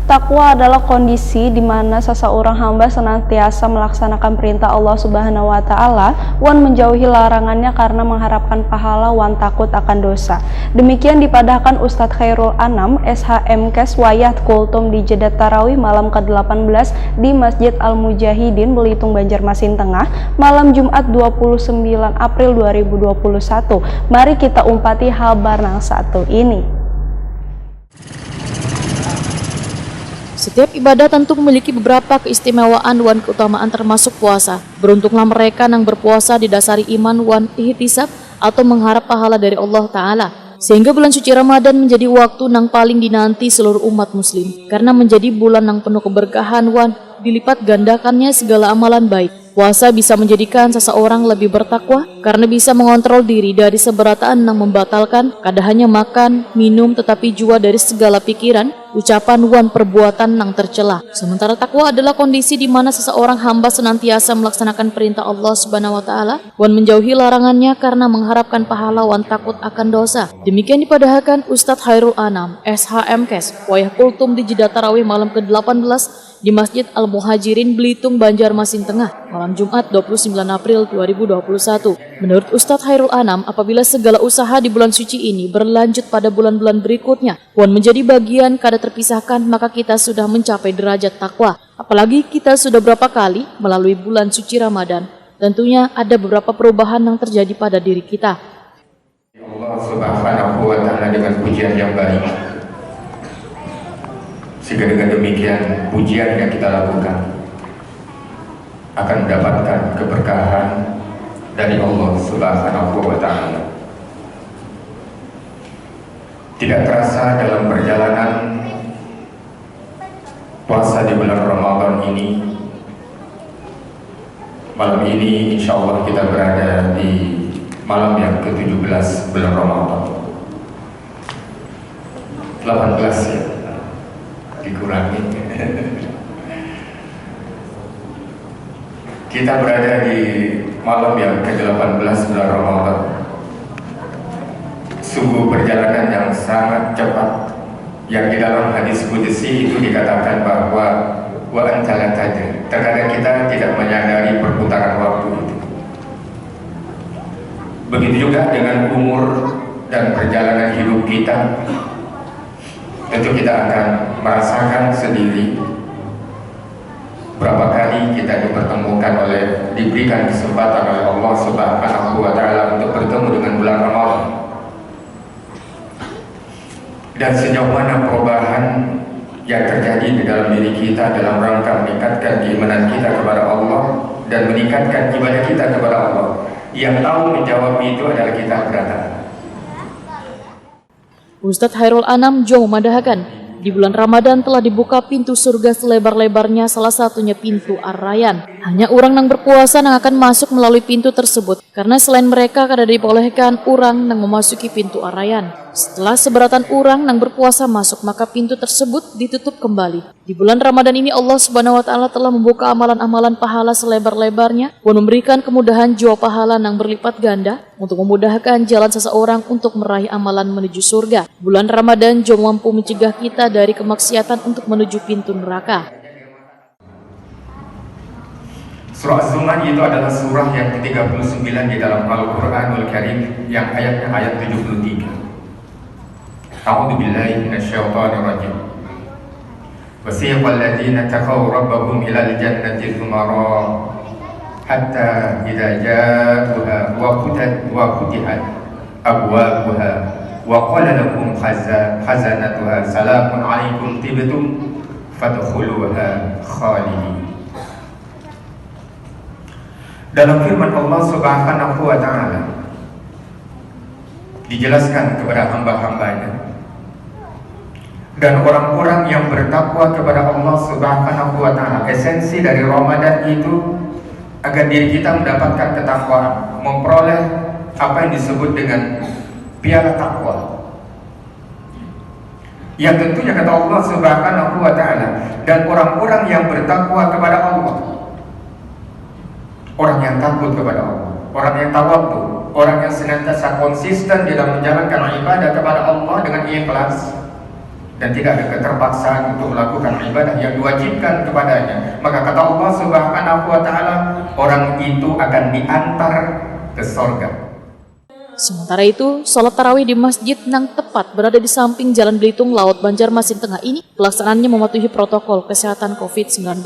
Takwa adalah kondisi di mana seseorang hamba senantiasa melaksanakan perintah Allah Subhanahu wa taala wan menjauhi larangannya karena mengharapkan pahala wan takut akan dosa. Demikian dipadahkan Ustadz Khairul Anam SHMKes Wayat Kultum di Jeda Tarawih malam ke-18 di Masjid Al-Mujahidin Belitung Banjarmasin Tengah malam Jumat 29 April 2021. Mari kita umpati kabar yang satu ini. Setiap ibadah tentu memiliki beberapa keistimewaan wan keutamaan termasuk puasa. Beruntunglah mereka yang berpuasa didasari iman wan ihtisab atau mengharap pahala dari Allah Ta'ala. Sehingga bulan suci Ramadan menjadi waktu yang paling dinanti seluruh umat muslim. Karena menjadi bulan yang penuh keberkahan wan dilipat gandakannya segala amalan baik. Puasa bisa menjadikan seseorang lebih bertakwa karena bisa mengontrol diri dari seberataan yang membatalkan kada hanya makan, minum tetapi juga dari segala pikiran, ucapan wan perbuatan yang tercela. Sementara takwa adalah kondisi di mana seseorang hamba senantiasa melaksanakan perintah Allah Subhanahu wa taala wan menjauhi larangannya karena mengharapkan pahala wan takut akan dosa. Demikian dipadahkan Ustadz Khairul Anam SHMKes Wayah Kultum di Jeda Tarawih malam ke-18 di Masjid Al-Muhajirin Belitung Banjarmasin Tengah malam Jumat 29 April 2021. Menurut Ustadz Khairul Anam, apabila segala usaha di bulan suci ini berlanjut pada bulan-bulan berikutnya wan menjadi bagian kada terpisahkan, maka kita sudah mencapai derajat takwa. Apalagi kita sudah berapa kali melalui bulan suci Ramadan. Tentunya ada beberapa perubahan yang terjadi pada diri kita. Allah Subhanahu wa taala dengan pujian yang baik. Sehingga dengan demikian pujian yang kita lakukan akan mendapatkan keberkahan dari Allah Subhanahu wa taala. Tidak terasa dalam perjalanan puasa di bulan Ramadan ini, malam ini insya Allah kita berada di malam yang ke-17 bulan Ramadan. 18 ya, dikurangi. Kita berada di malam yang ke-18 bulan Ramadan. Sungguh perjalanan yang sangat cepat, yang di dalam hadis qudsi itu dikatakan bahwa wa anta la tadri. Terkadang kita tidak menyadari perputaran waktu itu. Begitu juga dengan umur dan perjalanan hidup kita. Tentu kita akan merasakan sendiri berapa kali kita dipertemukan diberikan kesempatan oleh Allah Subhanahu wa taala untuk bertemu dengan bulan Ramadan. Dan sejauh mana perubahan yang terjadi di dalam diri kita dalam rangka meningkatkan keimanan kita kepada Allah dan meningkatkan ibadah kita kepada Allah. Yang tahu menjawab itu adalah kita berada. Ustadz Khairul Anam juga memandahkan, di bulan Ramadan telah dibuka pintu surga selebar-lebarnya, salah satunya pintu Ar-Rayyan. Hanya orang yang berpuasa yang akan masuk melalui pintu tersebut, karena selain mereka kada dibolehkan orang yang memasuki pintu Ar-Rayyan. Setelah seberatan orang yang berpuasa masuk, maka pintu tersebut ditutup kembali. Di bulan Ramadan ini Allah Subhanahu wa taala telah membuka amalan-amalan pahala selebar-lebarnya dan memberikan kemudahan jua pahala yang berlipat ganda untuk memudahkan jalan seseorang untuk meraih amalan menuju surga. Bulan Ramadan juga mampu mencegah kita dari kemaksiatan untuk menuju pintu neraka. Surah Az-Zumar itu adalah surah yang ke-39 di dalam Al-Quranul Karim, yang ayatnya ayat 73. A'udzu billahi minasyaitonir rajim. Wasiqal ladzina taqaw rabbahum ilal jannati zumara hatta idza ja'uha wa futihat abwabuha wa qala lahum khazanatuha salamun 'alaikum tibtum fadkhuluha khalidin. Dalam firman Allah Subhanahu wa taala dijelaskan kepada hamba-hambanya dan orang-orang yang bertakwa kepada Allah Subhanahu wa taala. Esensi dari Ramadan itu agar diri kita mendapatkan ketakwaan, memperoleh apa yang disebut dengan piala takwa. Yang tentunya kata Allah Subhanahu wa taala, dan orang-orang yang bertakwa kepada Allah, orang yang takut kepada Allah, orang yang tawadhu, orang yang senantiasa konsisten dalam menjalankan ibadah kepada Allah dengan ikhlas dan tidak ada keterpaksaan untuk melakukan ibadah yang diwajibkan kepadanya, maka kata Allah Subhanahu wa taala, orang itu akan diantar ke surga. Sementara itu, sholat tarawih di masjid yang tepat berada di samping Jalan Belitung Laut Banjarmasin Tengah ini pelaksanaannya mematuhi protokol kesehatan COVID-19.